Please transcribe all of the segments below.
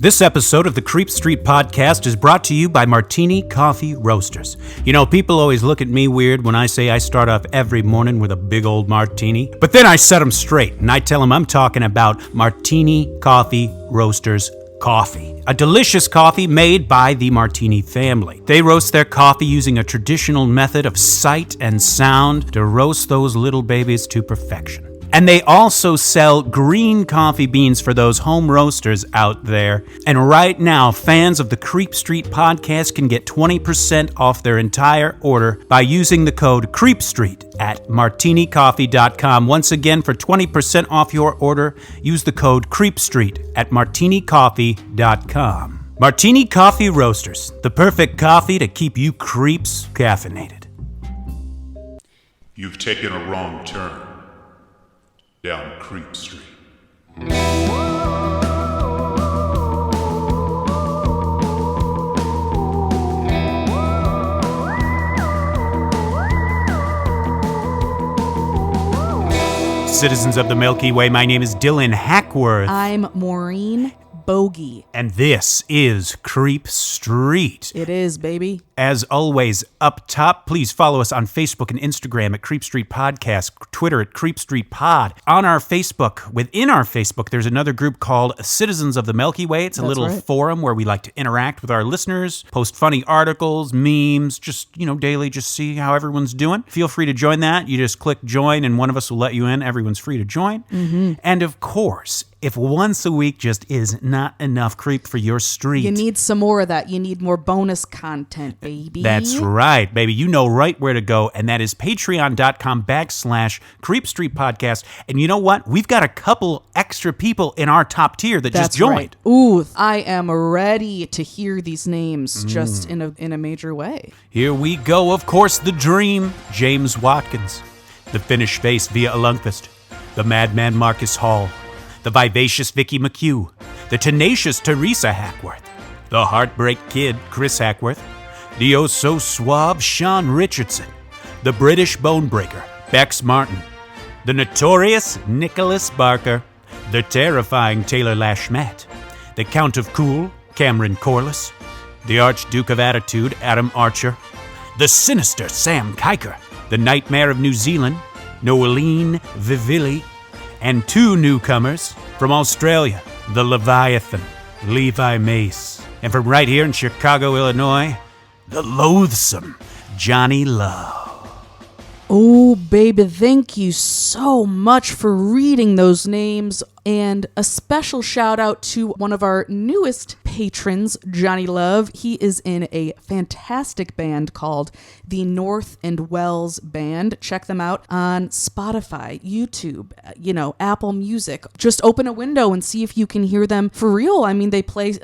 This episode of the Creep Street Podcast is brought to you by Martini Coffee Roasters. You know, people always look at me weird when I say I start off every morning with a big old martini. But then I set them straight, and I tell them I'm talking about Martini Coffee Roasters coffee. A delicious coffee made by the Martini family. They roast their coffee using a traditional method of sight and sound to roast those little babies to perfection. And they also sell green coffee beans for those home roasters out there. And right now, fans of the Creep Street Podcast can get 20% off their entire order by using the code CREEPSTREET at martinicoffee.com. Once again, for 20% off your order, use the code CREEPSTREET at martinicoffee.com. Martini Coffee Roasters, the perfect coffee to keep you creeps caffeinated. You've taken a wrong turn down Creep Street. Citizens of the Milky Way, my name is Dylan Hackworth. I'm Maureen Bogey. And this is Creep Street. It is, baby. As always, up top, please follow us on Facebook and Instagram at Creep Street Podcast, Twitter at Creep Street Pod. On our Facebook, within our Facebook, there's another group called Citizens of the Milky Way. It's a little forum where we like to interact with our listeners, post funny articles, memes, just, daily, just see how everyone's doing. Feel free to join that. You just click join and one of us will let you in. Everyone's free to join. Mm-hmm. And of course, if once a week just is not enough creep for your street, you need some more of that. You need more bonus content, baby. That's right, baby. You know right where to go, and that is patreon.com/Creep Street Podcast. And you know what? We've got a couple extra people in our top tier that just joined. Right. Ooh, I am ready to hear these names just in a major way. Here we go. Of course, the dream, James Watkins. The Finnish face, Via Lundqvist. The madman, Marcus Hall. The vivacious Vicky McHugh, the tenacious Teresa Hackworth, the heartbreak kid Chris Hackworth, the oh-so suave Sean Richardson, the British bonebreaker Bex Martin, the notorious Nicholas Barker, the terrifying Taylor Lashmat, the Count of Cool Cameron Corliss, the Archduke of Attitude Adam Archer, the sinister Sam Kiker, the Nightmare of New Zealand Noeline Vivilli, and two newcomers from Australia, the Leviathan, Levi Mace. And from right here in Chicago, Illinois, the loathsome Johnny Love. Oh, baby, thank you so much for reading those names. And a special shout out to one of our newest patrons, Johnny Love. He is in a fantastic band called the North and Wells Band. Check them out on Spotify, YouTube, Apple Music. Just open a window and see if you can hear them for real. I mean, they play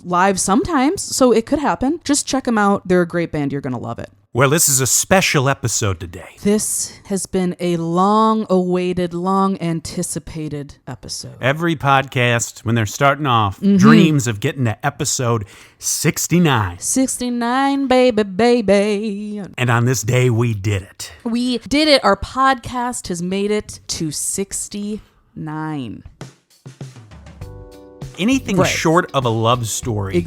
live sometimes, so it could happen. Just check them out. They're a great band. You're going to love it. Well, this is a special episode today. This has been a long-awaited, long-anticipated episode. Every podcast, when they're starting off, dreams of getting to episode 69. 69, baby. And on this day, we did it. We did it. Our podcast has made it to 69. Anything short of a love story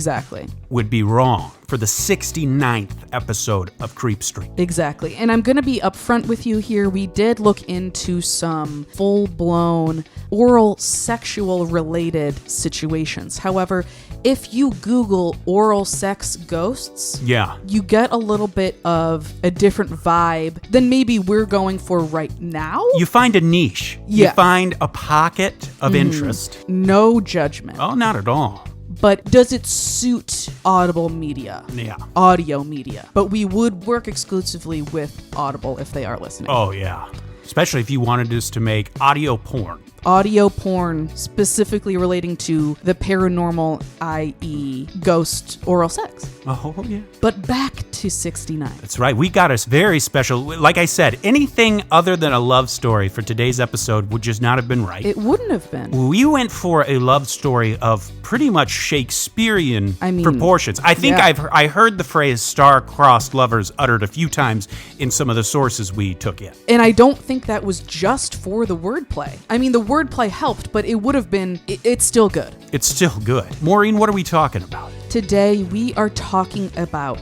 would be wrong for the 69th episode of Creep Street. Exactly. And I'm going to be upfront with you here. We did look into some full-blown oral sexual related situations. However, if you Google oral sex ghosts, you get a little bit of a different vibe than maybe we're going for right now. You find a niche. Yeah. You find a pocket of interest. No judgment. Oh, not at all. But does it suit Audible media? Yeah. Audio media. But we would work exclusively with Audible if they are listening. Oh, yeah. Especially if you wanted us to make audio porn. Audio porn specifically relating to the paranormal, i.e. ghost oral sex. Oh, yeah. But back to 69. That's right. We got us very special. Like I said, anything other than a love story for today's episode would just not have been right. It wouldn't have been. We went for a love story of pretty much Shakespearean proportions. I think I heard the phrase star-crossed lovers uttered a few times in some of the sources we took in. And I don't think that was just for the wordplay. I mean, the wordplay helped, but it would have been, it's still good. It's still good. Maureen, what are we talking about? Today, we are talking about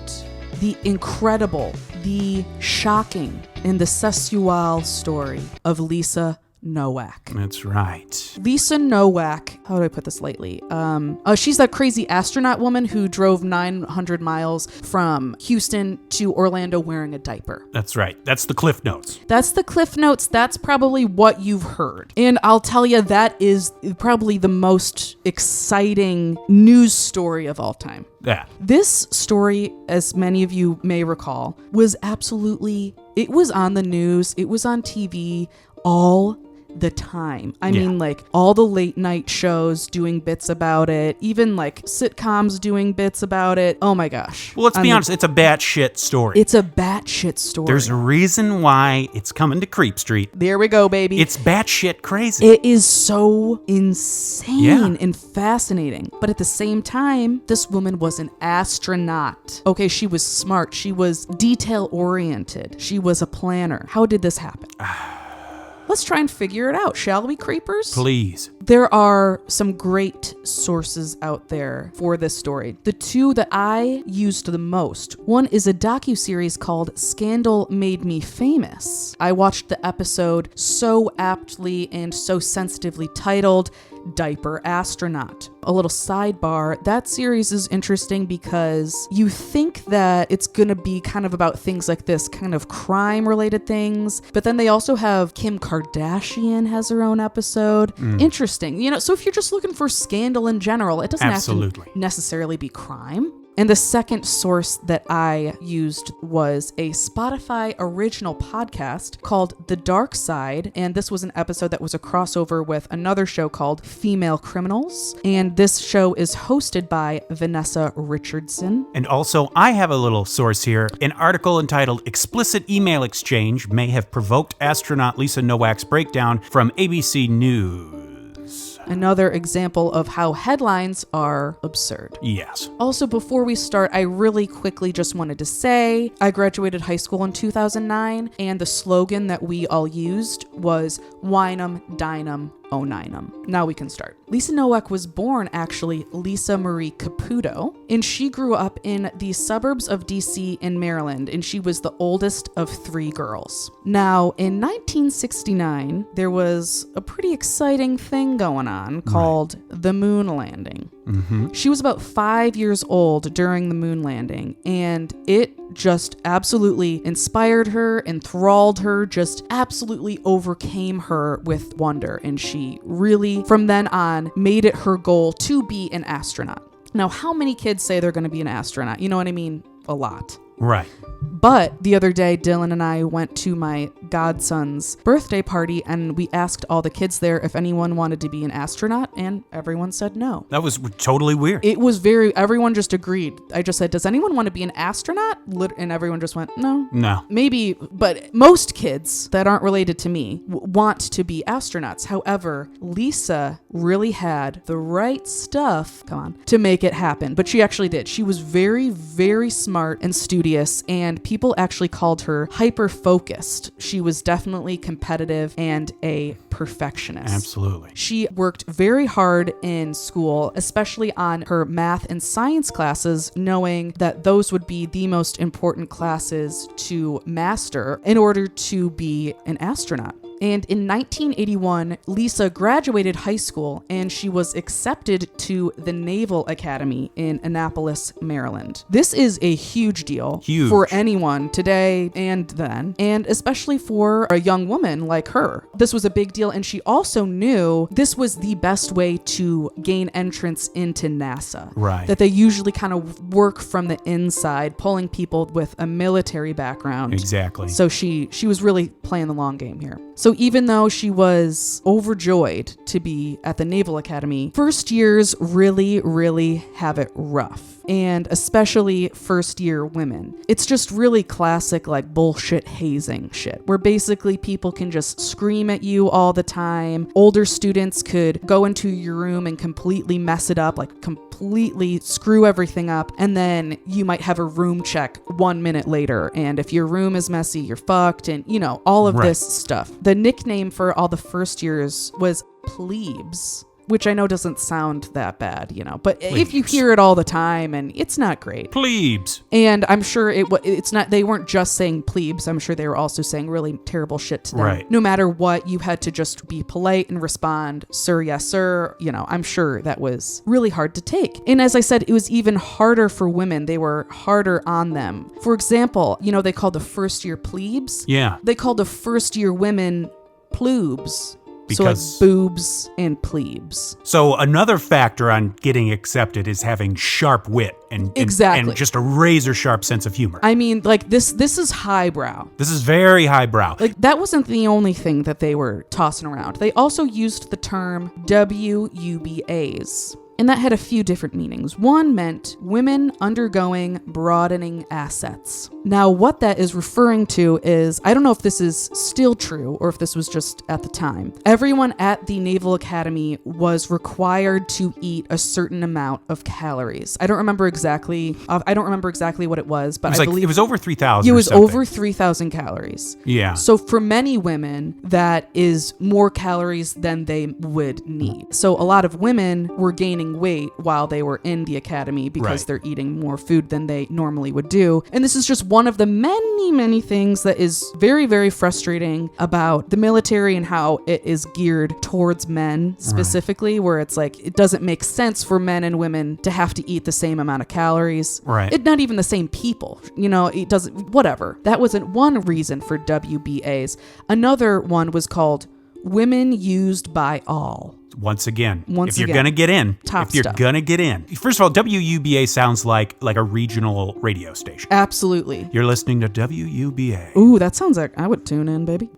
the incredible, the shocking, and the sexual story of Lisa Nowak. That's right. Lisa Nowak, how do I put this lightly? She's that crazy astronaut woman who drove 900 miles from Houston to Orlando wearing a diaper. That's right. That's the Cliff Notes. That's the Cliff Notes. That's probably what you've heard. And I'll tell you, that is probably the most exciting news story of all time. Yeah. This story, as many of you may recall, was absolutely, it was on the news, it was on TV all the time. I mean, like all the late night shows doing bits about it, even like sitcoms doing bits about it. Oh my gosh. Well, let's be honest, it's a batshit story. It's a batshit story. There's a reason why it's coming to Creep Street. There we go, baby. It's batshit crazy. It is so insane and fascinating. But at the same time, this woman was an astronaut. Okay, she was smart. She was detail oriented. She was a planner. How did this happen? Let's try and figure it out, shall we, creepers? Please. There are some great sources out there for this story. The two that I used the most, one is a docuseries called Scandal Made Me Famous. I watched the episode so aptly and so sensitively titled Diaper Astronaut. A little sidebar, that series is interesting because you think that it's gonna be kind of about things like this, kind of crime related things, but then they also have Kim Kardashian has her own episode. Interesting. You know, so if you're just looking for scandal in general, it doesn't have to necessarily be crime. And the second source that I used was a Spotify original podcast called The Dark Side. And this was an episode that was a crossover with another show called Female Criminals. And this show is hosted by Vanessa Richardson. And also, I have a little source here. An article entitled Explicit Email Exchange May Have Provoked Astronaut Lisa Nowak's Breakdown from ABC News. Another example of how headlines are absurd. Yes. Also, before we start, I really quickly just wanted to say I graduated high school in 2009, and the slogan that we all used was Wine 'em, dine 'em, O9 'em. Now we can start. Lisa Nowak was born, actually, Lisa Marie Caputo, and she grew up in the suburbs of DC in Maryland, and she was the oldest of 3 girls. Now, in 1969, there was a pretty exciting thing going on called the moon landing. She was about 5 years old during the moon landing, and it just absolutely inspired her, enthralled her, just absolutely overcame her with wonder. And she really, from then on, made it her goal to be an astronaut. Now, how many kids say they're going to be an astronaut? You know what I mean? A lot. Right. But the other day, Dylan and I went to my godson's birthday party, and we asked all the kids there if anyone wanted to be an astronaut, and everyone said no. That was totally weird. It was everyone just agreed. I just said, does anyone want to be an astronaut? And everyone just went, no. No. Maybe, but most kids that aren't related to me want to be astronauts. However, Lisa really had the right stuff, to make it happen. But she actually did. She was very, very smart and studious, and people actually called her hyper-focused. She was definitely competitive and a perfectionist. Absolutely. She worked very hard in school, especially on her math and science classes, knowing that those would be the most important classes to master in order to be an astronaut. And in 1981, Lisa graduated high school and she was accepted to the Naval Academy in Annapolis, Maryland. This is a huge deal for anyone today and then, and especially for a young woman like her. This was a big deal, and she also knew this was the best way to gain entrance into NASA. Right. That they usually kind of work from the inside, pulling people with a military background. Exactly. So she was really playing the long game here. So even though she was overjoyed to be at the Naval Academy, first years really, really have it rough. and especially first-year women. It's just really classic, like, bullshit hazing shit, where basically people can just scream at you all the time. Older students could go into your room and completely mess it up, like completely screw everything up, and then you might have a room check 1 minute later, and if your room is messy, you're fucked, and all of this stuff. The nickname for all the first years was plebes, which I know doesn't sound that bad, but Plebes. if you hear it all the time, and it's not great. Plebes. And I'm sure it's not, they weren't just saying plebes. I'm sure they were also saying really terrible shit to them. Right. No matter what, you had to just be polite and respond, sir, yes, sir. I'm sure that was really hard to take. And as I said, it was even harder for women. They were harder on them. For example, they called the first year plebes. Yeah. They called the first year women plebes. Because so like boobs and plebes. So another factor on getting accepted is having sharp wit and just a razor sharp sense of humor. I mean, like this is highbrow. This is very highbrow. Like that wasn't the only thing that they were tossing around. They also used the term WUBAs. And that had a few different meanings. One meant women undergoing broadening assets. Now, what that is referring to is, I don't know if this is still true or if this was just at the time. Everyone at the Naval Academy was required to eat a certain amount of calories. I don't remember exactly what it was, but I believe it was over 3,000. It was over 3,000 calories. Yeah. So for many women, that is more calories than they would need. So a lot of women were gaining weight while they were in the academy because they're eating more food than they normally would do. And this is just one of the many things that is very, very frustrating about the military and how it is geared towards men specifically, where it's like, it doesn't make sense for men and women to have to eat the same amount of calories. Right. It's not even the same people, it doesn't, whatever. That wasn't one reason for WBAs. Another one was called Women Used by All. Once again, if you're going to get in, First of all, WUBA sounds like a regional radio station. Absolutely. You're listening to WUBA. Ooh, that sounds like I would tune in, baby.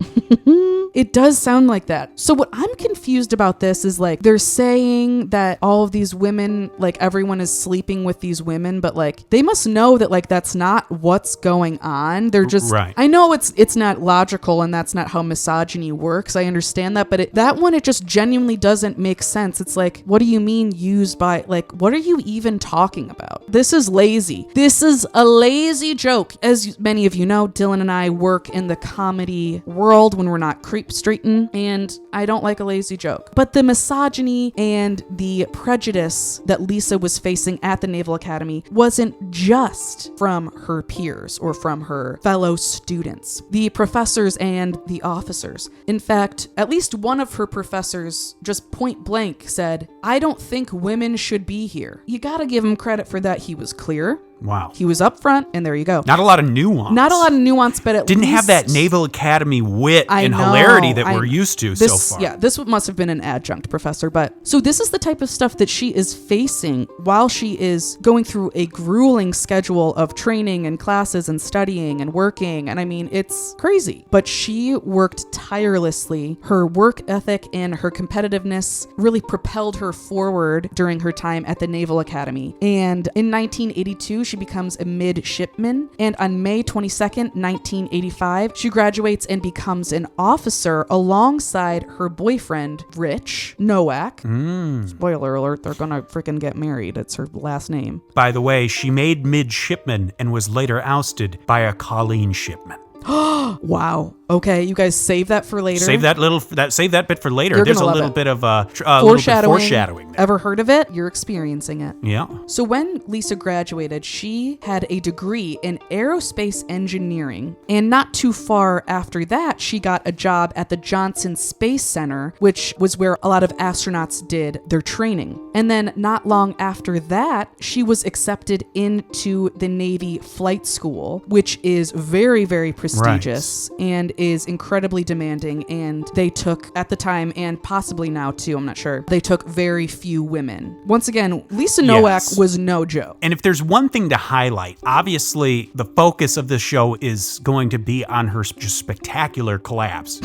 It does sound like that. So what I'm confused about this is like, they're saying that all of these women, like everyone is sleeping with these women, but like they must know that like that's not what's going on. They're just, I know it's not logical and that's not how misogyny works. I understand that, but that one, it just genuinely doesn't make sense. It's like, what do you mean used by, like, what are you even talking about? This is lazy. This is a lazy joke. As many of you know, Dylan and I work in the comedy world when we're not creep straighten, and I don't like a lazy joke. But the misogyny and the prejudice that Lisa was facing at the Naval Academy wasn't just from her peers or from her fellow students, the professors and the officers. In fact, at least one of her professors just point blank said, "I don't think women should be here." You gotta give him credit for that. He was clear. Wow. He was up front, and there you go. Not a lot of nuance. But at didn't least have that Naval Academy wit and hilarity that we're used to so far. Yeah, this must have been an adjunct professor. But so this is the type of stuff that she is facing while she is going through a grueling schedule of training and classes and studying and working. And I mean, it's crazy. But she worked tirelessly. Her work ethic and her competitiveness really propelled her forward during her time at the Naval Academy. And in 1982, she becomes a midshipman, and on May 22nd, 1985, she graduates and becomes an officer alongside her boyfriend, Rich Nowak. Spoiler alert, they're gonna freaking get married. It's her last name. By the way, she made midshipman and was later ousted by a Colleen Shipman. Wow. Okay, you guys save that for later. Save that bit for later. There's a little bit of foreshadowing there. Ever heard of it? You're experiencing it. Yeah. So when Lisa graduated, she had a degree in aerospace engineering, and not too far after that, she got a job at the Johnson Space Center, which was where a lot of astronauts did their training. And then not long after that, she was accepted into the Navy Flight School, which is very, very prestigious and is incredibly demanding, and they took, at the time and possibly now too, I'm not sure, they took very few women. Once again, Lisa Nowak was no joke. And if there's one thing to highlight, obviously the focus of this show is going to be on her just spectacular collapse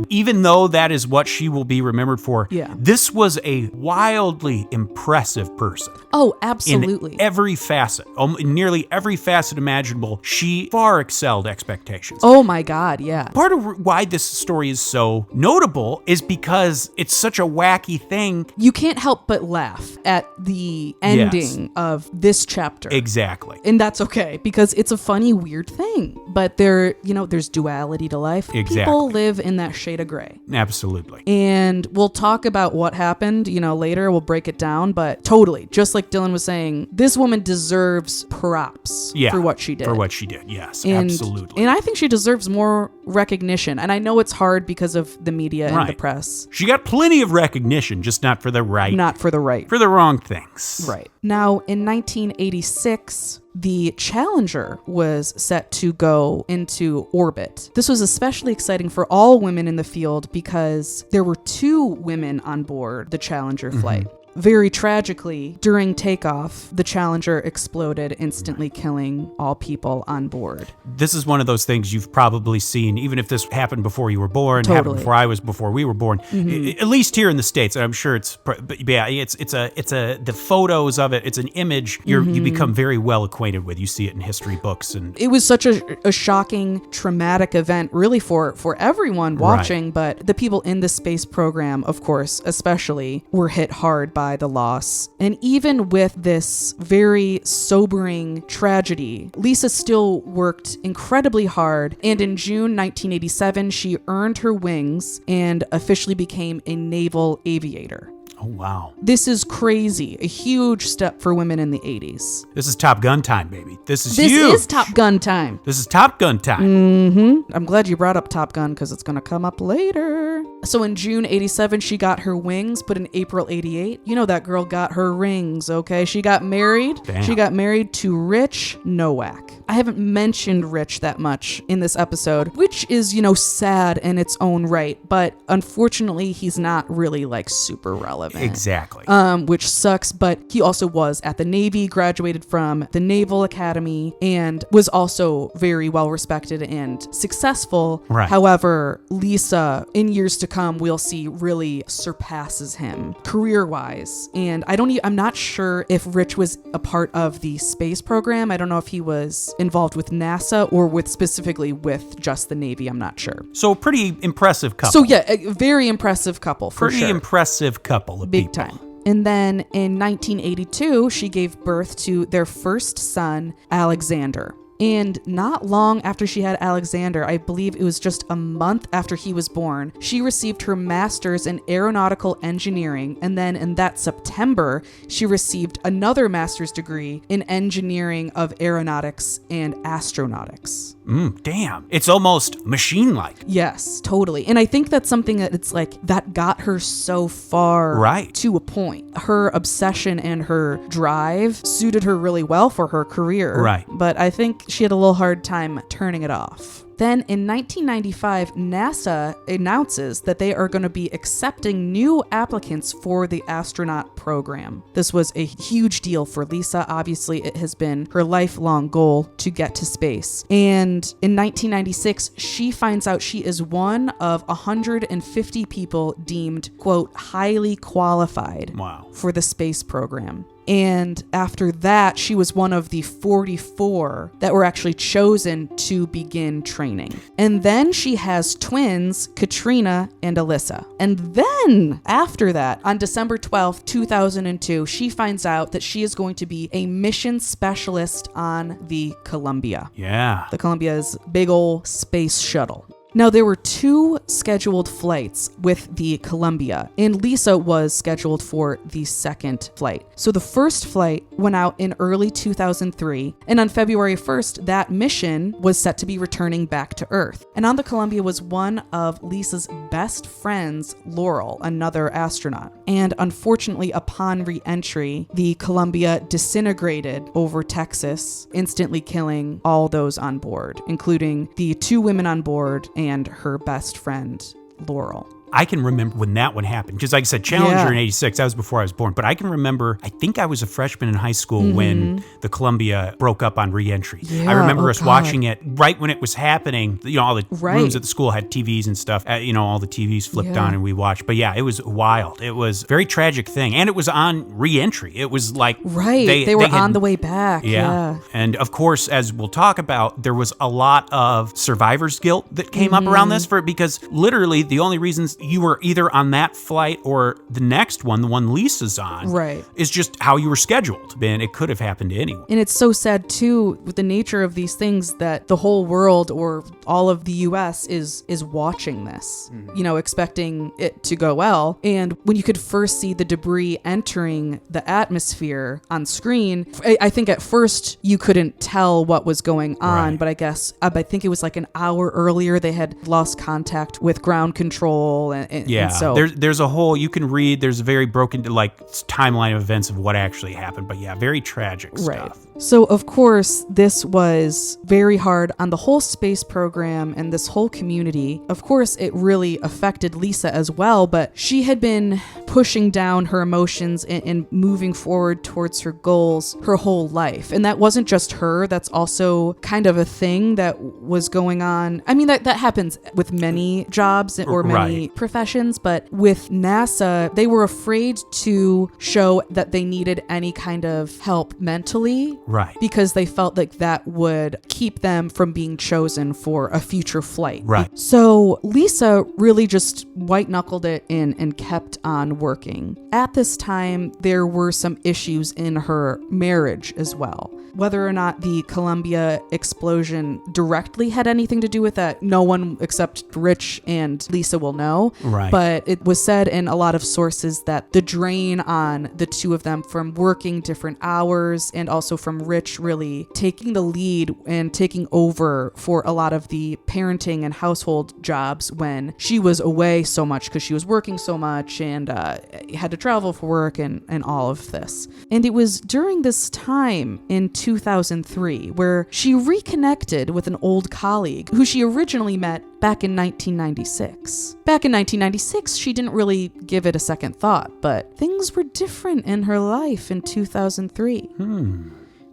Even though that is what she will be remembered for, Yeah. this was a wildly impressive person. Oh, absolutely. In every facet, nearly every facet imaginable, she far excelled expectations. Oh my God, yeah. Part of why this story is so notable is because it's such a wacky thing. You can't help but laugh at the ending of this chapter. Exactly. And that's okay, because it's a funny, weird thing. But there's duality to life. Exactly. People live in that shade of gray. Absolutely. And we'll talk about what happened, later. We'll break it down. But totally, just like Dylan was saying, this woman deserves props for what she did. For what she did, yes, and, absolutely. And I think she deserves more recognition. And I know it's hard because of the media and the press. She got plenty of recognition, just not for the right. Not for the right. For the wrong things. Right. Now, in 1986, the Challenger was set to go into orbit. This was especially exciting for all women in the field because there were 2 women on board the Challenger flight. Very tragically, during takeoff, the Challenger exploded, instantly killing all people on board. This is one of those things you've probably seen, even if this happened before you were born, happened before we were born. At least here in the States, I'm sure it's the photos of it. It's an image you become very well acquainted with. You see it in history books, and it was such a shocking, traumatic event, really for everyone watching. But the people in the space program, of course, especially, were hit hard by the loss. And even with this very sobering tragedy, Lisa still worked incredibly hard, and in June 1987 she earned her wings and officially became a naval aviator. Oh, wow. This is crazy. A huge step for women in the 80s. This is Top Gun time, baby. This This huge. is Top Gun time. This is Top Gun time. I'm glad you brought up Top Gun because it's going to come up later. So in June 87, she got her wings, but in April 88, that girl got her rings, okay? She got married. Damn. She got married to Rich Nowak. I haven't mentioned Rich that much in this episode, which is, sad in its own right, but unfortunately, he's not really super relevant. Exactly. Which sucks, but he also was at the Navy, graduated from the Naval Academy, and was also very well respected and successful. Right. However, Lisa, in years to come, we'll see really surpasses him career-wise. And I'm not sure if Rich was a part of the space program. I don't know if he was involved with NASA or specifically with just the Navy. I'm not sure. So pretty impressive couple. So yeah, a very impressive couple for pretty sure. Impressive couple of Big people. time. And then in 1982, she gave birth to their first son, Alexander. And not long after she had Alexander, I believe it was just a month after he was born, she received her master's in aeronautical engineering. And then in that September, she received another master's degree in engineering of aeronautics and astronautics. Damn. It's almost machine-like. Yes, totally. And I think that's something that that got her so far to a point. Her obsession and her drive suited her really well for her career. Right. But I think she had a little hard time turning it off. Then in 1995, NASA announces that they are going to be accepting new applicants for the astronaut program. This was a huge deal for Lisa. Obviously, it has been her lifelong goal to get to space. And in 1996, she finds out she is one of 150 people deemed, quote, highly qualified for the space program. And after that, she was one of the 44 that were actually chosen to begin training. And then she has twins, Katrina and Alyssa. And then after that, on December 12th, 2002, she finds out that she is going to be a mission specialist on the Columbia. Yeah. The Columbia's big old space shuttle. Now, there were 2 scheduled flights with the Columbia, and Lisa was scheduled for the second flight. So the first flight went out in early 2003, and on February 1st, that mission was set to be returning back to Earth. And on the Columbia was one of Lisa's best friends, Laurel, another astronaut. And unfortunately, upon re-entry, the Columbia disintegrated over Texas, instantly killing all those on board, including the 2 women on board and her best friend, Laurel. I can remember when that one happened. Because like I said, Challenger in 86, that was before I was born. But I can remember, I think I was a freshman in high school when the Columbia broke up on re-entry. Yeah, I remember us watching it right when it was happening. You know, all the rooms at the school had TVs and stuff. You know, all the TVs flipped on and we watched. But yeah, it was wild. It was a very tragic thing. And it was on re-entry. It was like... They were on the way back. Yeah. And of course, as we'll talk about, there was a lot of survivor's guilt that came up around this because literally the only reasons you were either on that flight or the next one, the one Lisa's on, is just how you were scheduled. And it could have happened to anyone. And it's so sad too, with the nature of these things, that the whole world or all of the US is watching this, you know, expecting it to go well. And when you could first see the debris entering the atmosphere on screen, I think at first you couldn't tell what was going on, but I guess I think it was like an hour earlier they had lost contact with ground control, and so there's a whole, you can read, there's a very broken like timeline of events of what actually happened, but yeah, very tragic stuff. So of course this was very hard on the whole space program and this whole community. Of course it really affected Lisa as well, but she had been pushing down her emotions and moving forward towards her goals her whole life. And that wasn't just her, that's also kind of a thing that was going on. I mean, that happens with many jobs or many professions, but with NASA, they were afraid to show that they needed any kind of help mentally. Because they felt like that would keep them from being chosen for a future flight. So Lisa really just white-knuckled it and kept on working. At this time, there were some issues in her marriage as well. Whether or not the Columbia explosion directly had anything to do with that, no one except Rich and Lisa will know. But it was said in a lot of sources that the drain on the two of them from working different hours and also from Rich really taking the lead and taking over for a lot of the parenting and household jobs when she was away so much because she was working so much and had to travel for work and all of this. And it was during this time in 2003 where she reconnected with an old colleague who she originally met back in 1996. Back in 1996, she didn't really give it a second thought, but things were different in her life in 2003.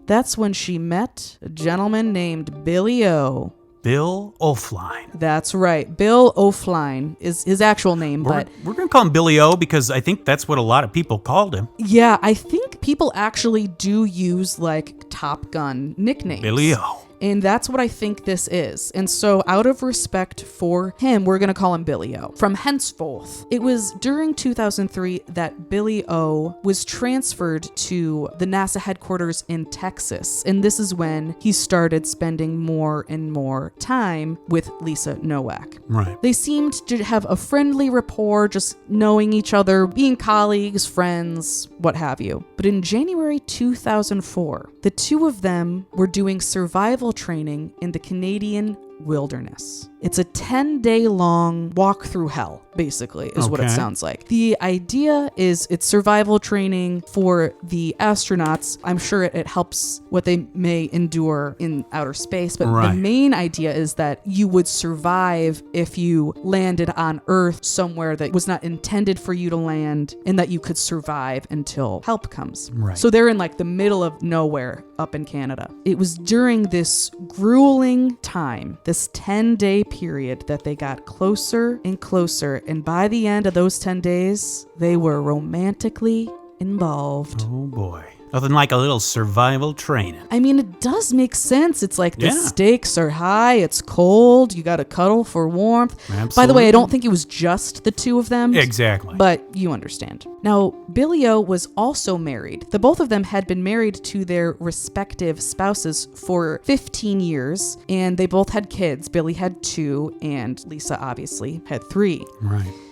That's when she met a gentleman named Billy O. Bill O'Flynn. That's right. Bill O'Flynn is his actual name, but we're going to call him Billy O because I think that's what a lot of people called him. Yeah, I think people actually do use like Top Gun nicknames. Billy O. And that's what I think this is. And so out of respect for him, we're going to call him Billy O. From henceforth, it was during 2003 that Billy O was transferred to the NASA headquarters in Texas. And this is when he started spending more and more time with Lisa Nowak. They seemed to have a friendly rapport, just knowing each other, being colleagues, friends, what have you. But in January 2004, the two of them were doing survival training in the Canadian wilderness. It's a 10-day long walk through hell, basically, is what it sounds like. The idea is it's survival training for the astronauts. I'm sure it helps what they may endure in outer space, but the main idea is that you would survive if you landed on Earth somewhere that was not intended for you to land, and that you could survive until help comes. So they're in like the middle of nowhere up in Canada. It was during this grueling time, this 10-day period, that they got closer and closer, and by the end of those 10 days, they were romantically involved. Oh boy. Nothing like a little survival training. I mean, it does make sense. It's like the stakes are high, it's cold, you gotta cuddle for warmth. Absolutely. By the way, I don't think it was just the two of them. Exactly. But you understand. Now, Billy O was also married. The both of them had been married to their respective spouses for 15 years, and they both had kids. Billy had 2, and Lisa obviously had 3.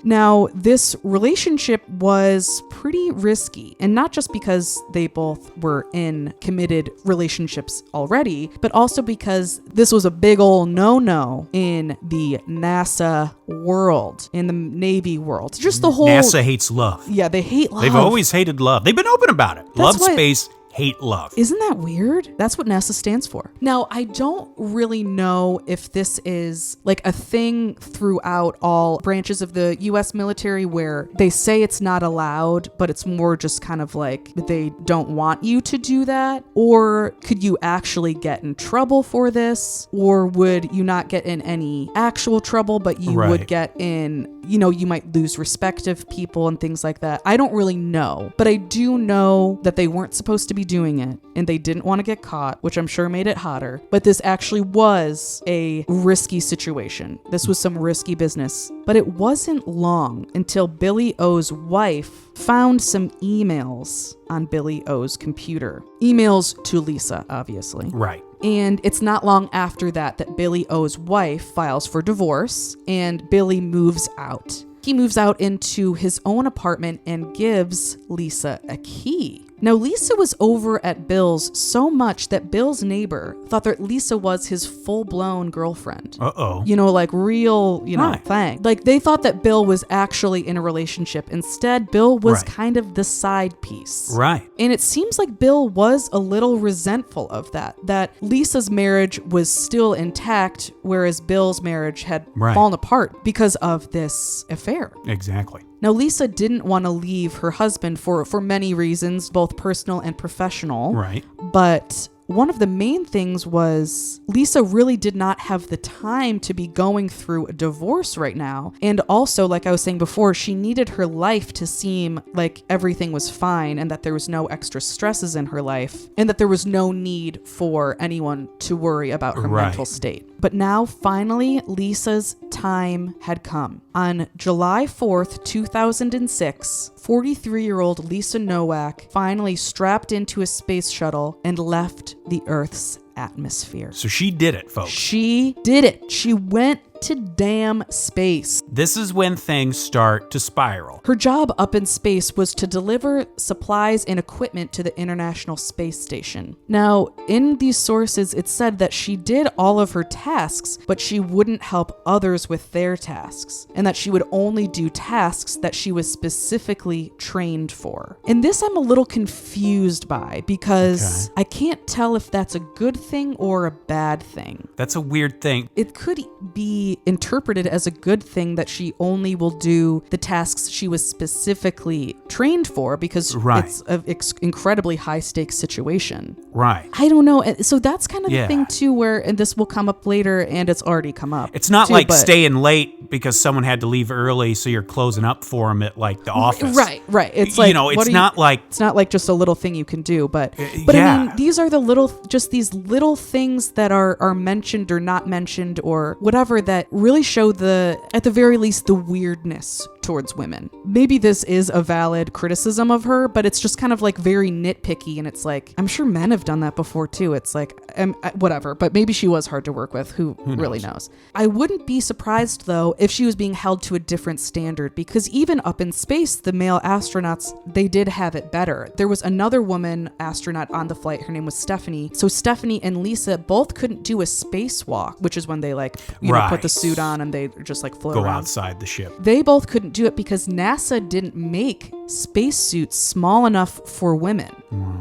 Now, this relationship was pretty risky, and not just because they both were in committed relationships already, but also because this was a big ol' no-no in the NASA world, in the Navy world. Just the whole... NASA hates love. Yeah, they hate love. They've always hated love. They've been open about it. Love space hate love. Isn't that weird? That's what NASA stands for. Now, I don't really know if this is like a thing throughout all branches of the U.S. military where they say it's not allowed, but it's more just kind of like they don't want you to do that. Or could you actually get in trouble for this? Or would you not get in any actual trouble, but you would get in, you might lose respect of people and things like that. I don't really know, but I do know that they weren't supposed to be doing it and they didn't want to get caught, which I'm sure made it hotter. But this actually was a risky situation. This was some risky business. But it wasn't long until Billy O's wife found some emails on Billy O's computer. Emails to Lisa, obviously. Right. And it's not long after that Billy O's wife files for divorce and Billy moves out. He moves out into his own apartment and gives Lisa a key. Now, Lisa was over at Bill's so much that Bill's neighbor thought that Lisa was his full-blown girlfriend. Uh-oh. Like real, thing. Like they thought that Bill was actually in a relationship. Instead, Bill was kind of the side piece. Right. And it seems like Bill was a little resentful of that Lisa's marriage was still intact, whereas Bill's marriage had fallen apart because of this affair. Exactly. Now, Lisa didn't want to leave her husband for many reasons, both personal and professional. Right. But one of the main things was Lisa really did not have the time to be going through a divorce right now. And also, like I was saying before, she needed her life to seem like everything was fine and that there was no extra stresses in her life and that there was no need for anyone to worry about her mental state. But now, finally, Lisa's time had come. On July 4th, 2006, 43-year-old Lisa Nowak finally strapped into a space shuttle and left the Earth's atmosphere. So she did it, folks. She did it. She went to damn space. This is when things start to spiral. Her job up in space was to deliver supplies and equipment to the International Space Station. Now, in these sources, it said that she did all of her tasks, but she wouldn't help others with their tasks, and that she would only do tasks that she was specifically trained for. And this I'm a little confused by because I can't tell if that's a good thing or a bad thing. That's a weird thing. It could be interpreted as a good thing that she only will do the tasks she was specifically trained for because it's an incredibly high stakes situation. Right. I don't know. So that's kind of the thing too where, and this will come up later and it's already come up. It's not like staying late because someone had to leave early so you're closing up for them at like the office. Right. It's like, it's not like just a little thing you can do, but I mean, these are these little things that are mentioned or not mentioned or whatever that really show at the very least, the weirdness towards women. Maybe this is a valid criticism of her, but it's just kind of like very nitpicky. And it's like, I'm sure men have done that before too. It's like, whatever, but maybe she was hard to work with. Who really knows? I wouldn't be surprised though, if she was being held to a different standard, because even up in space, the male astronauts, they did have it better. There was another woman astronaut on the flight. Her name was Stephanie. So Stephanie and Lisa both couldn't do a spacewalk, which is when they put the suit on and they just like float around. Go outside the ship. They both couldn't do it because NASA didn't make spacesuits small enough for women,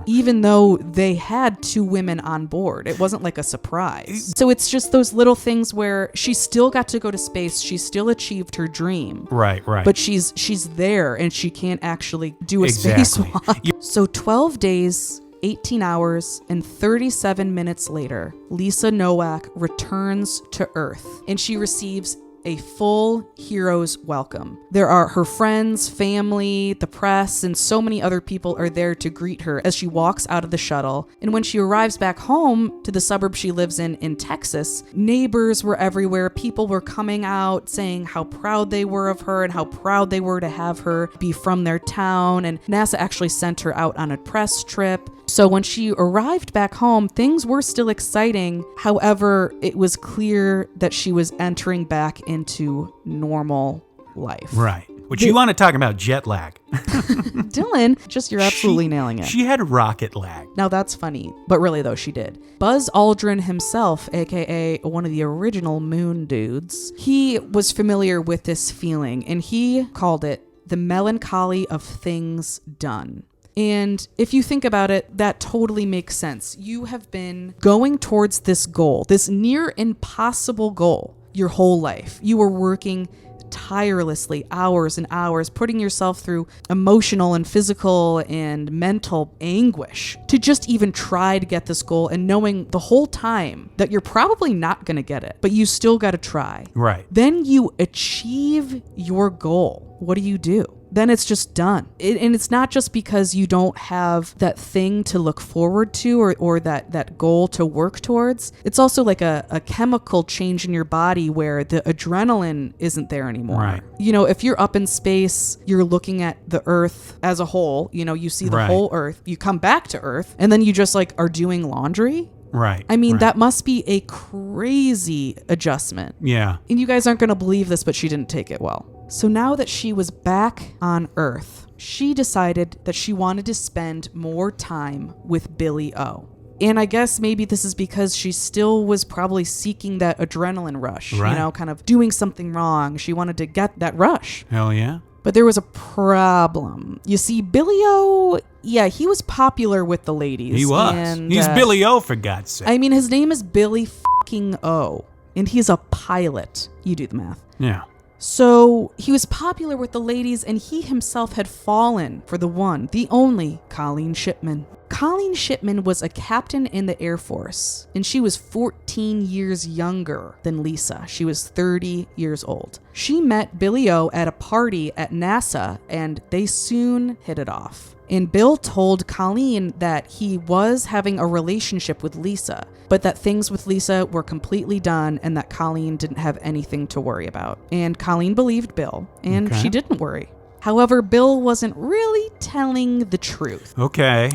even though they had 2 women on board. It wasn't like a surprise. So it's just those little things where she still got to go to space. She still achieved her dream. Right. But she's there and she can't actually do a spacewalk. So 12 days, 18 hours, and 37 minutes later, Lisa Nowak returns to Earth and she receives a full hero's welcome. There are her friends, family, the press, and so many other people are there to greet her as she walks out of the shuttle. And when she arrives back home to the suburb she lives in Texas, neighbors were everywhere. People were coming out saying how proud they were of her and how proud they were to have her be from their town. And NASA actually sent her out on a press trip. So when she arrived back home, things were still exciting. However, it was clear that she was entering back into normal life. Right. Which you want to talk about jet lag. Dylan, you're absolutely nailing it. She had rocket lag. Now that's funny, but really though, she did. Buzz Aldrin himself, aka one of the original moon dudes, he was familiar with this feeling and he called it the melancholy of things done. And if you think about it, that totally makes sense. You have been going towards this goal, this near impossible goal, your whole life. You were working tirelessly, hours and hours, putting yourself through emotional and physical and mental anguish to just even try to get this goal, and knowing the whole time that you're probably not going to get it, but you still got to try. Right. Then you achieve your goal. What do? Then it's just done. And it's not just because you don't have that thing to look forward to or that goal to work towards. It's also like a chemical change in your body where the adrenaline isn't there anymore. Right. You know, if you're up in space, you're looking at the Earth as a whole, you know, you see the whole Earth, you come back to Earth, and then you just like are doing laundry. Right. I mean, right. that must be a crazy adjustment. Yeah. And you guys aren't going to believe this, but she didn't take it well. So now that she was back on Earth, she decided that she wanted to spend more time with Billy O. And I guess maybe this is because she still was probably seeking that adrenaline rush, right. you know, kind of doing something wrong. She wanted to get that rush. Hell yeah. But there was a problem. You see, Billy O, yeah, he was popular with the ladies. He was. And, he's Billy O, for God's sake. I mean, his name is Billy fucking O, and he's a pilot. You do the math. Yeah. So he was popular with the ladies, and he himself had fallen for the one, the only Colleen Shipman. Colleen Shipman was a captain in the Air Force, and she was 14 years younger than Lisa. She was 30 years old. She met Billy O at a party at NASA, and they soon hit it off. And Bill told Colleen that he was having a relationship with Lisa, but that things with Lisa were completely done and that Colleen didn't have anything to worry about. And Colleen believed Bill, and she didn't worry. However, Bill wasn't really telling the truth. Okay.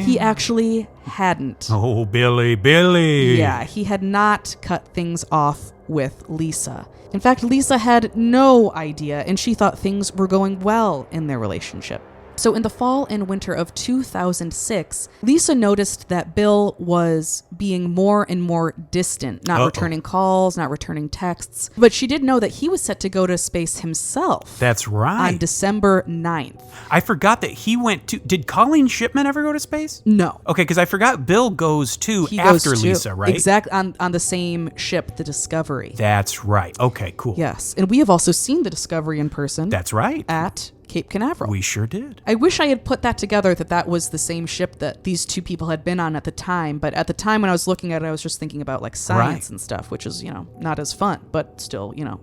He actually hadn't. Oh, Billy. Yeah, he had not cut things off with Lisa. In fact, Lisa had no idea, and she thought things were going well in their relationship. So in the fall and winter of 2006, Lisa noticed that Bill was being more and more distant, not returning calls, not returning texts. But she did know that he was set to go to space himself. That's right. On December 9th. I forgot that he went to... Did Colleen Shipman ever go to space? No. Okay, because I forgot Bill goes too He after goes Lisa, right? Exactly, on the same ship, the Discovery. That's right. Okay, cool. Yes, and we have also seen the Discovery in person. That's right. At Cape Canaveral. We sure did. I wish I had put that together, that was the same ship that these two people had been on at the time. But at the time when I was looking at it, I was just thinking about like science and stuff, which is, you know, not as fun, but still, you know,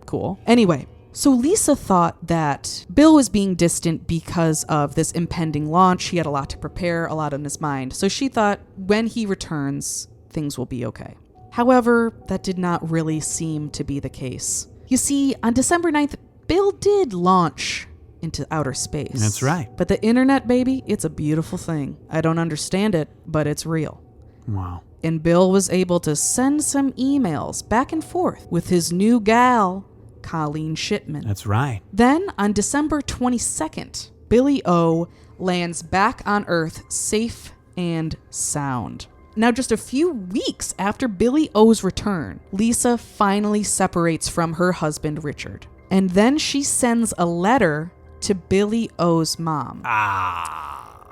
cool. Anyway, so Lisa thought that Bill was being distant because of this impending launch. He had a lot to prepare, a lot on his mind. So she thought when he returns, things will be okay. However, that did not really seem to be the case. You see, on December 9th, Bill did launch into outer space. That's right. But the internet, baby, it's a beautiful thing. I don't understand it, but it's real. Wow. And Bill was able to send some emails back and forth with his new gal, Colleen Shipman. That's right. Then on December 22nd, Billy O lands back on Earth safe and sound. Now, just a few weeks after Billy O's return, Lisa finally separates from her husband, Richard. And then she sends a letter to Billy O's mom.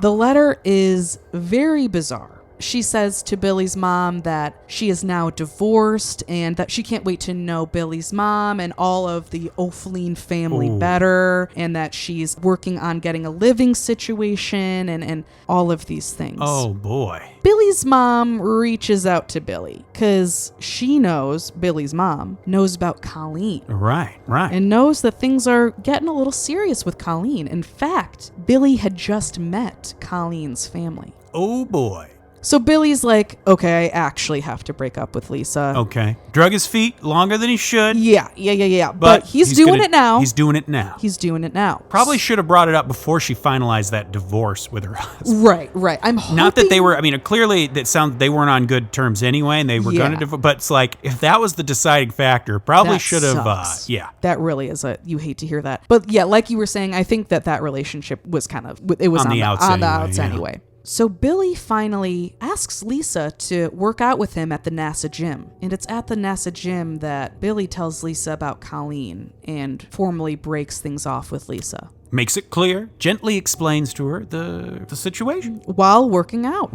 The letter is very bizarre. She says to Billy's mom that she is now divorced and that she can't wait to know Billy's mom and all of the O'Flein family better, and that she's working on getting a living situation and all of these things. Oh, boy. Billy's mom reaches out to Billy because she knows, Billy's mom knows about Colleen. Right. And knows that things are getting a little serious with Colleen. In fact, Billy had just met Colleen's family. Oh, boy. So Billy's like, okay, I actually have to break up with Lisa. Okay. Drug his feet longer than he should. Yeah. But he's doing it now. He's doing it now. Probably should have brought it up before she finalized that divorce with her husband. Right. I'm hoping... Not that they were, I mean, clearly they weren't on good terms anyway, and they were going to divorce, but it's like, if that was the deciding factor, probably should have, That really is you hate to hear that. But yeah, like you were saying, I think that relationship was kind of, it was on the outs anyway. So Billy finally asks Lisa to work out with him at the NASA gym. And it's at the NASA gym that Billy tells Lisa about Colleen and formally breaks things off with Lisa. makes it clear, gently explains to her the situation. While working out.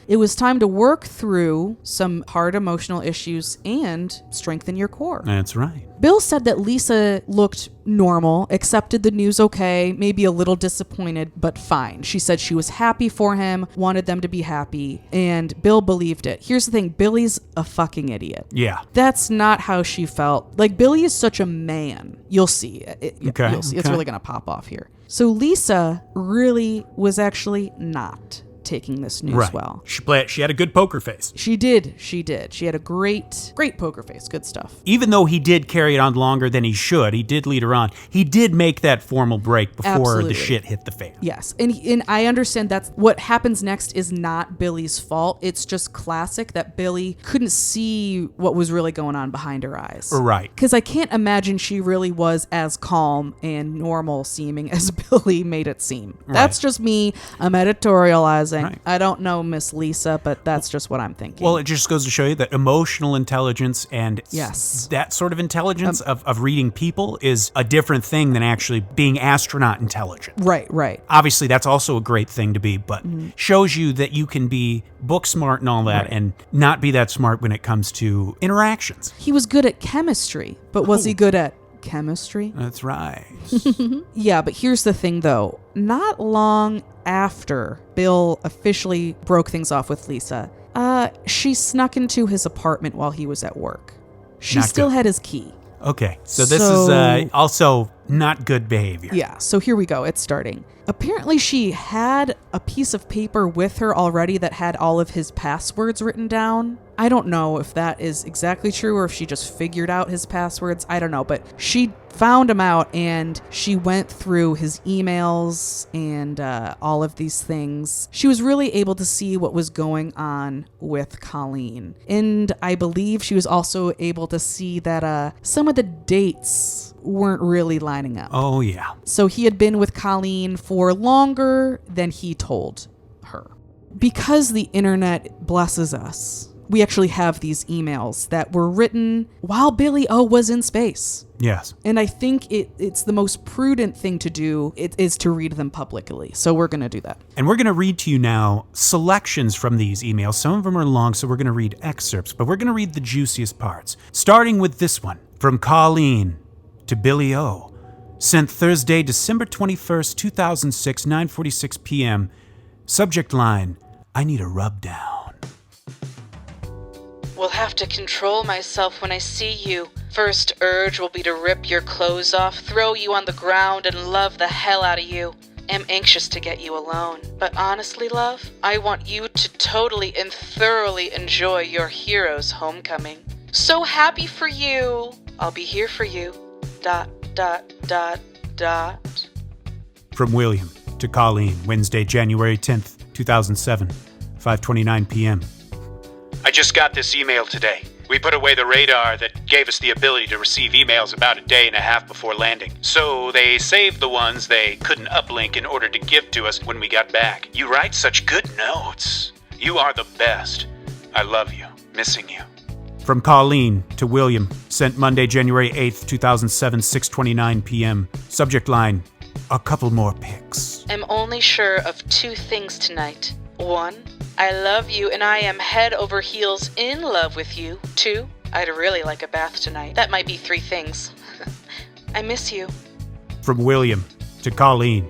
It was time to work through some hard emotional issues and strengthen your core. That's right. Bill said that Lisa looked normal, accepted the news okay, maybe a little disappointed, but fine. She said she was happy for him, wanted them to be happy, and Bill believed it. Here's the thing, Billy's a fucking idiot. Yeah. That's not how she felt. Like, Billy is such a man. You'll see. You'll see. It's really going to pop off here. So Lisa really was actually not taking this news well. She had a good poker face. She did. She had a great poker face. Good stuff. Even though he did carry it on longer than he should, he did lead her on. He did make that formal break before the shit hit the fan. Yes. And I understand that's what happens next is not Billy's fault. It's just classic that Billy couldn't see what was really going on behind her eyes. Right. Because I can't imagine she really was as calm and normal seeming as Billy made it seem. Right. That's just me. I'm editorializing. Right. I don't know Miss Lisa, but that's just what I'm thinking. Well, it just goes to show you that emotional intelligence and that sort of intelligence of reading people is a different thing than actually being astronaut intelligent. Right. Obviously, that's also a great thing to be, but shows you that you can be book smart and all that and not be that smart when it comes to interactions. He was good at chemistry, but was he good at chemistry? That's right. Yeah, but here's the thing, though. Not long after Bill officially broke things off with Lisa, she snuck into his apartment while he was at work. She still had his key. Okay, so this is also not good behavior. Yeah, so here we go. It's starting. Apparently, she had a piece of paper with her already that had all of his passwords written down. I don't know if that is exactly true or if she just figured out his passwords. I don't know, but she found him out and she went through his emails and all of these things. She was really able to see what was going on with Colleen. And I believe she was also able to see that some of the dates weren't really lining up. Oh, yeah. So he had been with Colleen for longer than he told her. Because the internet blesses us, we actually have these emails that were written while Billy O was in space. Yes. And I think it's the most prudent thing to do is to read them publicly. So we're going to do that. And we're going to read to you now selections from these emails. Some of them are long, so we're going to read excerpts, but we're going to read the juiciest parts. Starting with this one from Colleen to Billy O. Sent Thursday, December 21st, 2006, 9:46 p.m. Subject line, I need a rub down. Will have to control myself when I see you. First urge will be to rip your clothes off, throw you on the ground, and love the hell out of you. Am anxious to get you alone. But honestly, love, I want you to totally and thoroughly enjoy your hero's homecoming. So happy for you. I'll be here for you. ... From William to Colleen, Wednesday, January 10th, 2007, 5:29 p.m. I just got this email today. We put away the radar that gave us the ability to receive emails about a day and a half before landing. So they saved the ones they couldn't uplink in order to give to us when we got back. You write such good notes. You are the best. I love you. Missing you. From Colleen to William, sent Monday, January 8th, 2007, 6:29 p.m. Subject line, a couple more pics. I'm only sure of two things tonight. 1, I love you and I am head over heels in love with you. 2, I'd really like a bath tonight. That might be 3 things. I miss you. From William to Colleen.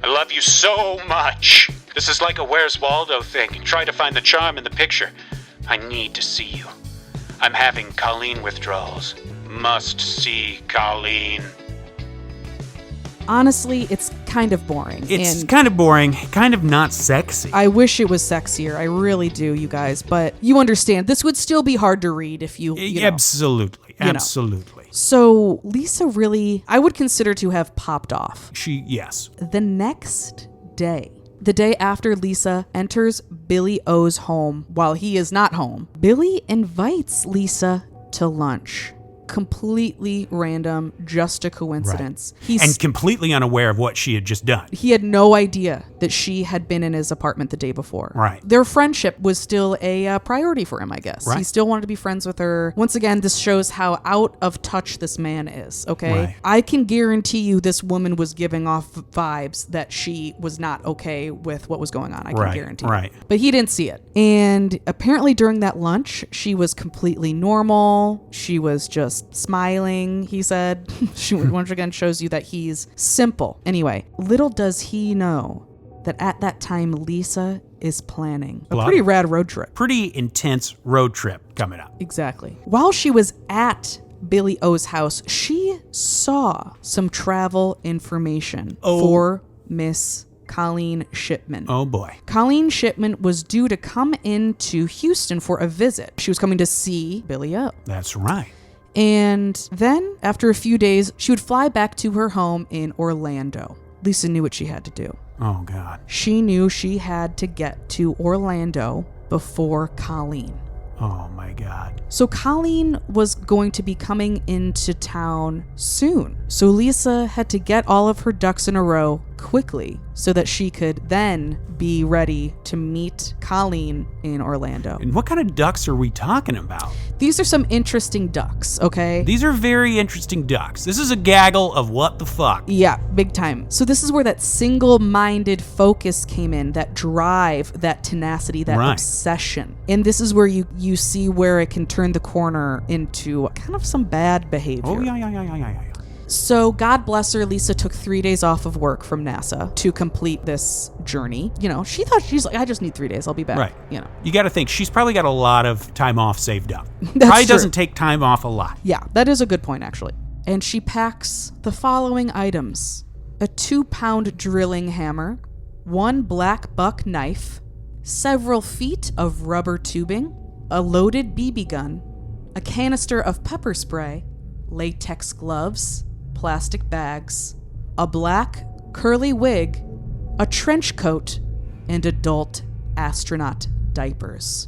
I love you so much. This is like a Where's Waldo thing. Try to find the charm in the picture. I need to see you. I'm having Colleen withdrawals. Must see Colleen. Honestly, it's kind of boring. It's kind of boring, kind of not sexy. I wish it was sexier. I really do, you guys. But you understand, this would still be hard to read if you know. Absolutely. So Lisa really, I would consider to have popped off. Yes. The next day, the day after Lisa enters Billy O's home while he is not home, Billy invites Lisa to lunch. completely random, just a coincidence. And completely unaware of what she had just done. He had no idea that she had been in his apartment the day before. Right. Their friendship was still a priority for him, I guess. Right. He still wanted to be friends with her. Once again, this shows how out of touch this man is, okay? Right. I can guarantee you this woman was giving off vibes that she was not okay with what was going on. I can guarantee Right. But he didn't see it. And apparently during that lunch, she was completely normal. She was just smiling, he said. She once again shows you that he's simple. Anyway, little does he know that at that time, Lisa is planning a pretty rad road trip. Pretty intense road trip coming up. Exactly. While she was at Billy O's house, she saw some travel information for Miss Colleen Shipman. Oh boy. Colleen Shipman was due to come into Houston for a visit. She was coming to see Billy O. That's right. And then, after a few days, she would fly back to her home in Orlando. Lisa knew what she had to do. Oh, God. She knew she had to get to Orlando before Colleen. Oh, my God. So Colleen was going to be coming into town soon. So Lisa had to get all of her ducks in a row quickly so that she could then be ready to meet Colleen in Orlando. And what kind of ducks are we talking about? These are some interesting ducks, okay? These are very interesting ducks. This is a gaggle of what the fuck. Yeah, big time. So this is where that single-minded focus came in, that drive, that tenacity, that obsession. And this is where you see where it can turn the corner into kind of some bad behavior. Oh, yeah. So God bless her, Lisa took 3 days off of work from NASA to complete this journey. You know, she thought, she's like, I just need 3 days, I'll be back. Right. You know. You got to think, she's probably got a lot of time off saved up. That's probably true. doesn't take time off a lot. Yeah, that is a good point, actually. And she packs the following items: a 2-pound drilling hammer, 1 black buck knife, several feet of rubber tubing, a loaded BB gun, a canister of pepper spray, latex gloves, plastic bags, a black curly wig, a trench coat, and adult astronaut diapers.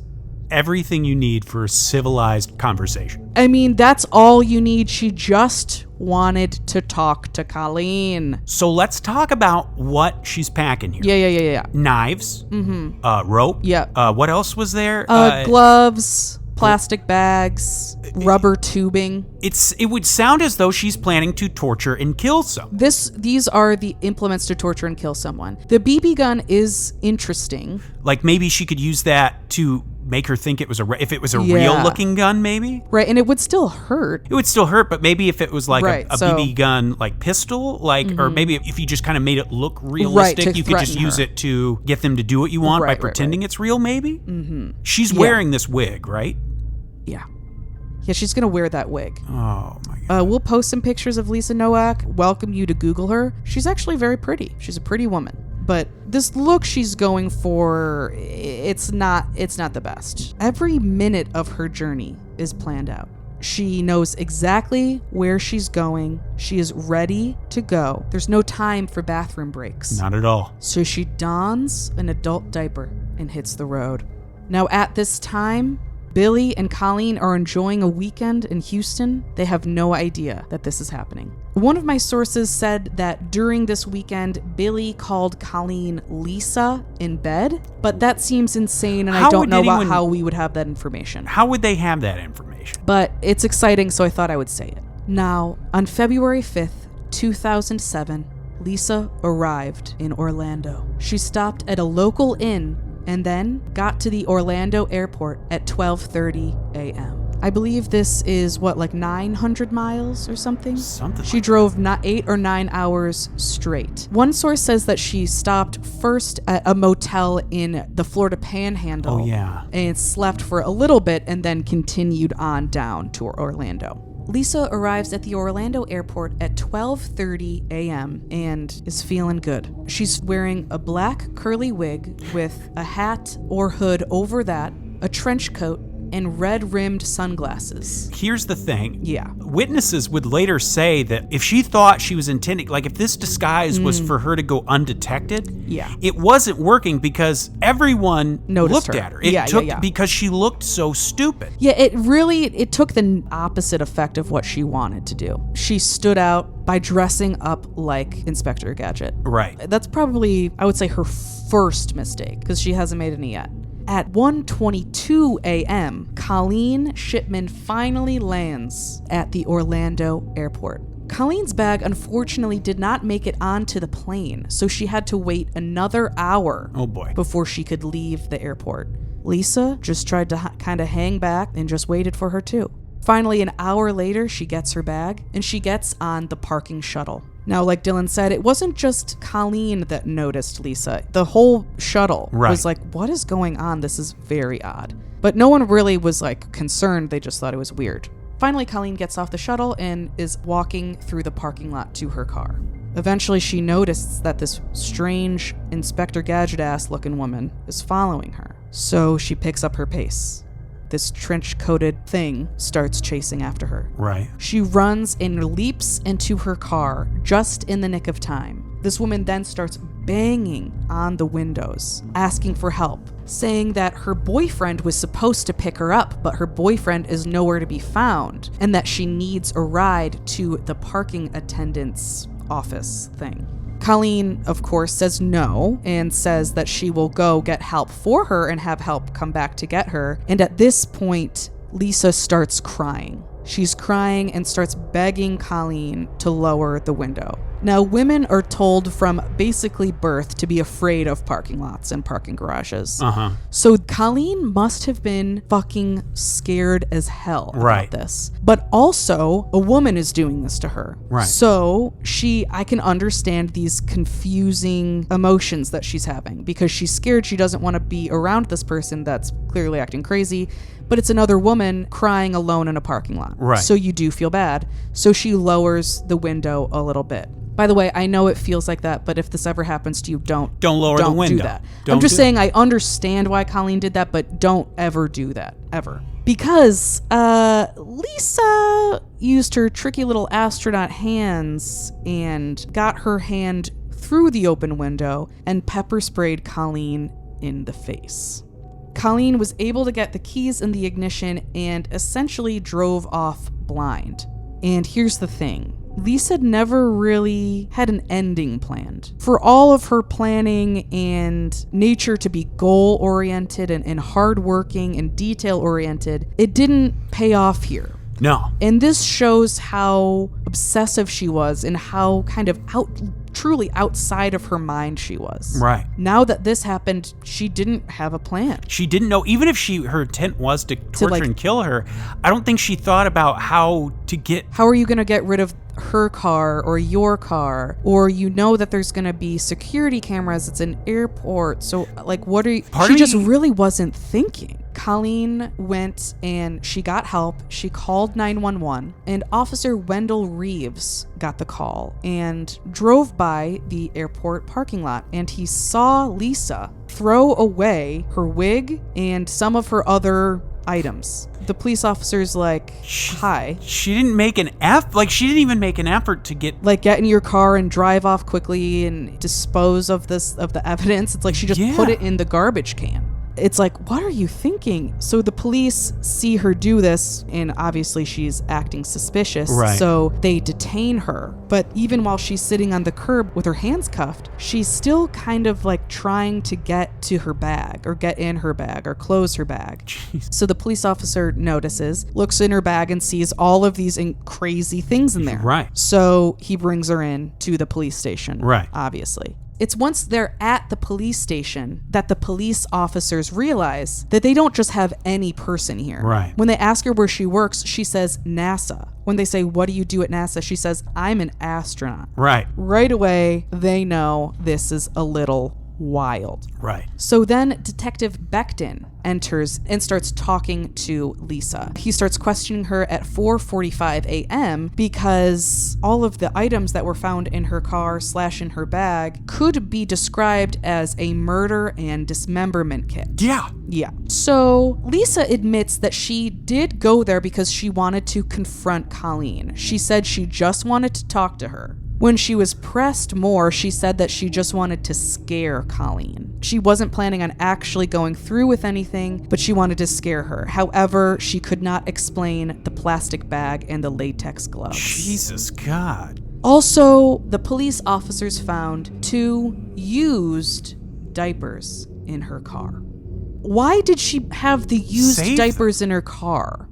Everything you need for a civilized conversation. I mean, that's all you need. She just wanted to talk to Colleen. So let's talk about what she's packing here. Yeah. Knives, rope. Yeah. What else was there? Gloves, plastic bags, rubber tubing. It would sound as though she's planning to torture and kill someone. These are the implements to torture and kill someone. The BB gun is interesting. Like maybe she could use that to make her think it was if it was a real looking gun, maybe. Right, and it would still hurt. It would still hurt, but maybe if it was like a so, BB gun, like pistol, like, or maybe if you just kind of made it look realistic, you could just use it to get them to do what you want by pretending it's real, maybe. She's wearing this wig, right? Yeah, she's gonna wear that wig. Oh my God. We'll post some pictures of Lisa Nowak. Welcome you to Google her. She's actually very pretty. She's a pretty woman. But this look she's going for, it's not the best. Every minute of her journey is planned out. She knows exactly where she's going. She is ready to go. There's no time for bathroom breaks. Not at all. So she dons an adult diaper and hits the road. Now at this time, Billy and Colleen are enjoying a weekend in Houston. They have no idea that this is happening. One of my sources said that during this weekend, Billy called Colleen Lisa in bed, but that seems insane, and I don't know about how we would have that information. How would they have that information? But it's exciting, so I thought I would say it. Now, on February 5th, 2007, Lisa arrived in Orlando. She stopped at a local inn and then got to the Orlando airport at 12:30 a.m. I believe this is, 900 miles or something? She drove 8 or 9 hours straight. One source says that she stopped first at a motel in the Florida Panhandle. Oh, yeah. And slept for a little bit and then continued on down to Orlando. Lisa arrives at the Orlando airport at 12:30 a.m. and is feeling good. She's wearing a black curly wig with a hat or hood over that, a trench coat, and red-rimmed sunglasses. Here's the thing. Yeah. Witnesses would later say that if she thought she was intending, like if this disguise was for her to go undetected, it wasn't working because everyone Noticed looked her. at her. It took yeah. because she looked so stupid. Yeah, it took the opposite effect of what she wanted to do. She stood out by dressing up like Inspector Gadget. Right. That's probably, I would say, her first mistake, because she hasn't made any yet. At 1:22 a.m., Colleen Shipman finally lands at the Orlando airport. Colleen's bag unfortunately did not make it onto the plane, so she had to wait another hour before she could leave the airport. Lisa just tried to kind of hang back and just waited for her too. Finally, an hour later, she gets her bag and she gets on the parking shuttle. Now, like Dylan said, it wasn't just Colleen that noticed Lisa. The whole shuttle was like, what is going on? This is very odd. But no one really was like concerned. They just thought it was weird. Finally, Colleen gets off the shuttle and is walking through the parking lot to her car. Eventually, she notices that this strange Inspector Gadget-ass looking woman is following her. So she picks up her pace. This trench-coated thing starts chasing after her. Right. She runs and leaps into her car just in the nick of time. This woman then starts banging on the windows, asking for help, saying that her boyfriend was supposed to pick her up, but her boyfriend is nowhere to be found, and that she needs a ride to the parking attendant's office thing. Colleen, of course, says no and says that she will go get help for her and have help come back to get her. And at this point, Lisa starts crying. She's crying and starts begging Colleen to lower the window. Now, women are told from basically birth to be afraid of parking lots and parking garages. So Colleen must have been fucking scared as hell about this. But also, a woman is doing this to her. So I can understand these confusing emotions that she's having, because she's scared. She doesn't want to be around this person that's clearly acting crazy, but it's another woman crying alone in a parking lot. So you do feel bad. So she lowers the window a little bit. By the way, I know it feels like that, but if this ever happens to you, don't lower the window. Do that. I'm just saying I understand why Colleen did that, but don't ever do that, ever. Because Lisa used her tricky little astronaut hands and got her hand through the open window and pepper sprayed Colleen in the face. Colleen was able to get the keys in the ignition and essentially drove off blind. And here's the thing. Lisa never really had an ending planned. For all of her planning and nature to be goal-oriented and hard-working and detail-oriented, it didn't pay off here. No. And this shows how obsessive she was and how kind of truly outside of her mind she was. Right. Now that this happened, she didn't have a plan. She didn't know, even if her intent was to torture and kill her, I don't think she thought about how are you going to get rid of her car or your car, or that there's going to be security cameras, it's an airport, so like she just really wasn't thinking. Colleen went and she got help. She called 911, and Officer Wendell Reeves got the call and drove by the airport parking lot, and he saw Lisa throw away her wig and some of her other items. The police officer's like, hi. She didn't make an effort. She didn't even make an effort to get in your car and drive off quickly and dispose of the evidence. It's like she just put it in the garbage can. It's like, what are you thinking? So the police see her do this, and obviously she's acting suspicious. So they detain her. But even while she's sitting on the curb with her hands cuffed, she's still kind of trying to get to her bag or get in her bag or close her bag. Jeez. So the police officer notices, looks in her bag, and sees all of these crazy things in there. So he brings her in to the police station. Obviously. It's once they're at the police station that the police officers realize that they don't just have any person here. When they ask her where she works, she says NASA. When they say, what do you do at NASA? She says, I'm an astronaut. Right away, they know this is a little wild. Right. So then Detective Becton enters and starts talking to Lisa. He starts questioning her at 4:45 a.m. because all of the items that were found in her car / in her bag could be described as a murder and dismemberment kit. Yeah. Yeah. So Lisa admits that she did go there because she wanted to confront Colleen. She said she just wanted to talk to her. When she was pressed more, she said that she just wanted to scare Colleen. She wasn't planning on actually going through with anything, but she wanted to scare her. However, she could not explain the plastic bag and the latex gloves. Jesus God. Also, the police officers found 2 used diapers in her car. Why did she have the used diapers in her car?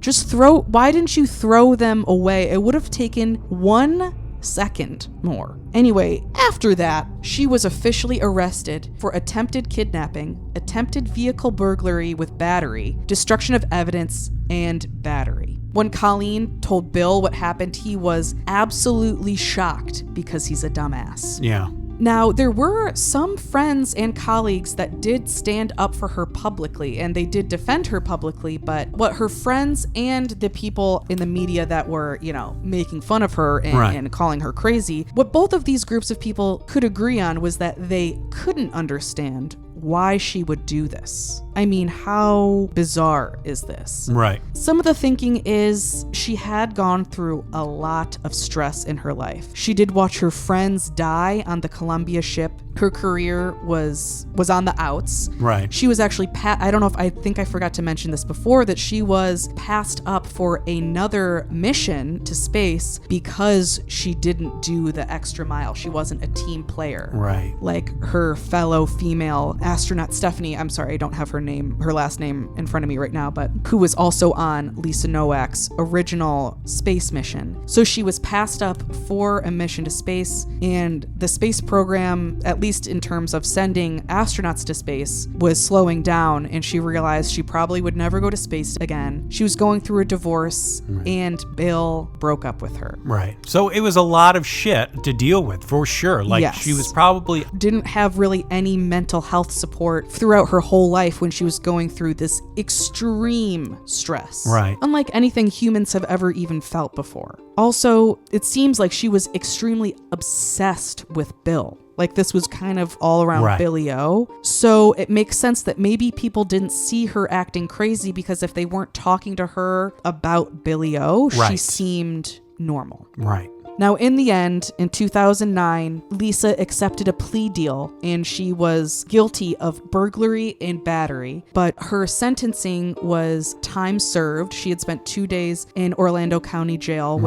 Why didn't you throw them away? It would have taken 1 second more. Anyway, after that, she was officially arrested for attempted kidnapping, attempted vehicle burglary with battery, destruction of evidence, and battery. When Colleen told Bill what happened, he was absolutely shocked because he's a dumbass. Yeah. Now, there were some friends and colleagues that did stand up for her publicly, and they did defend her publicly, but what her friends and the people in the media that were, making fun of her and calling her crazy, what both of these groups of people could agree on was that they couldn't understand why she would do this. I mean, how bizarre is this? Right. Some of the thinking is she had gone through a lot of stress in her life. She did watch her friends die on the Columbia ship. Her career was on the outs. Right. She was actually, I think I forgot to mention this before, that she was passed up for another mission to space because she didn't do the extra mile. She wasn't a team player. Right. Like her fellow female astronaut Stephanie, I'm sorry, I don't have her last name in front of me right now, but who was also on Lisa Nowak's original space mission. So she was passed up for a mission to space, and the space program, at least in terms of sending astronauts to space, was slowing down, and she realized she probably would never go to space again. She was going through a divorce, and Bill broke up with her. Right. So it was a lot of shit to deal with, for sure. Like, yes. She was probably... didn't have really any mental health support throughout her whole life when she was going through this extreme stress. Right. Unlike anything humans have ever even felt before. Also, it seems like she was extremely obsessed with Bill. Like, this was kind of all around Billy O. So it makes sense that maybe people didn't see her acting crazy because if they weren't talking to her about Billy O, she seemed normal. Right. Now, in the end, in 2009, Lisa accepted a plea deal and she was guilty of burglary and battery, but her sentencing was time served. She had spent 2 days in Orlando County Jail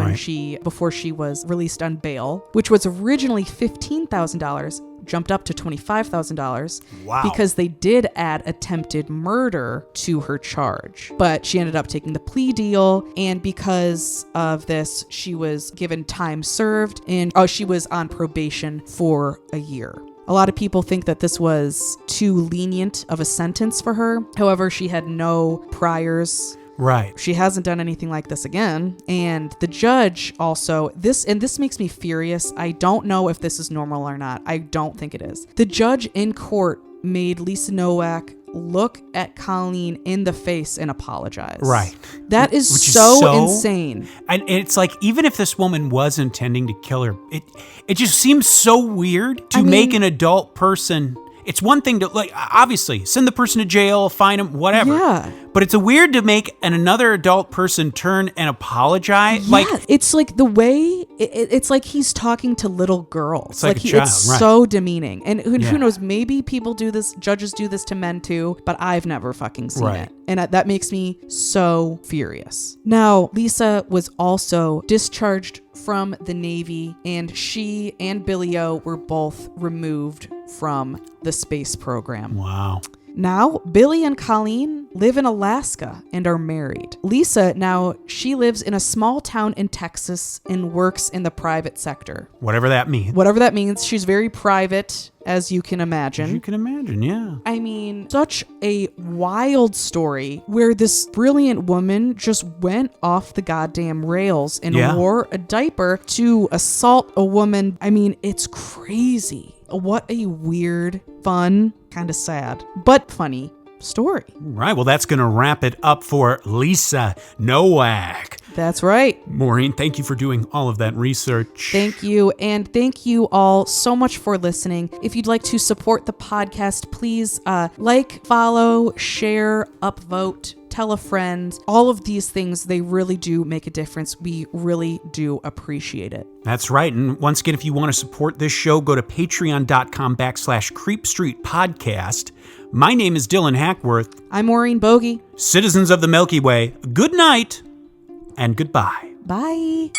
before she was released on bail, which was originally $15,000. Jumped up to $25,000 because they did add attempted murder to her charge. But she ended up taking the plea deal, and because of this, she was given time served, and she was on probation for a year. A lot of people think that this was too lenient of a sentence for her. However, she had no priors. Right. She hasn't done anything like this again. And the judge also, this makes me furious. I don't know if this is normal or not. I don't think it is. The judge in court made Lisa Nowak look at Colleen in the face and apologize. Right. That is so insane. And it's like, even if this woman was intending to kill her, it just seems so weird to make an adult person... It's one thing to, like, obviously, send the person to jail, fine them, whatever. Yeah. But it's weird to make another adult person turn and apologize. Yeah, like, it's like the way, it's like he's talking to little girls. It's like a child, it's so demeaning. And who knows, maybe people do this, judges do this to men too, but I've never fucking seen it. And that makes me so furious. Now, Lisa was also discharged from the Navy, and she and Billy O were both removed from the space program. Wow. Now, Billy and Colleen live in Alaska and are married. Lisa, now, she lives in a small town in Texas and works in the private sector. Whatever that means. Whatever that means. She's very private, as you can imagine. As you can imagine, yeah. I mean, such a wild story where this brilliant woman just went off the goddamn rails and wore a diaper to assault a woman. I mean, it's crazy. What a weird, fun, kind of sad, but funny story. Right, well, that's going to wrap it up for Lisa Nowak. That's right. Maureen, thank you for doing all of that research. Thank you. And thank you all so much for listening. If you'd like to support the podcast, please like, follow, share, upvote, tell a friend. All of these things, they really do make a difference. We really do appreciate it. That's right. And once again, if you want to support this show, go to patreon.com/Creep Street Podcast. My name is Dylan Hackworth. I'm Maureen Bogey. Citizens of the Milky Way, good night and goodbye. Bye.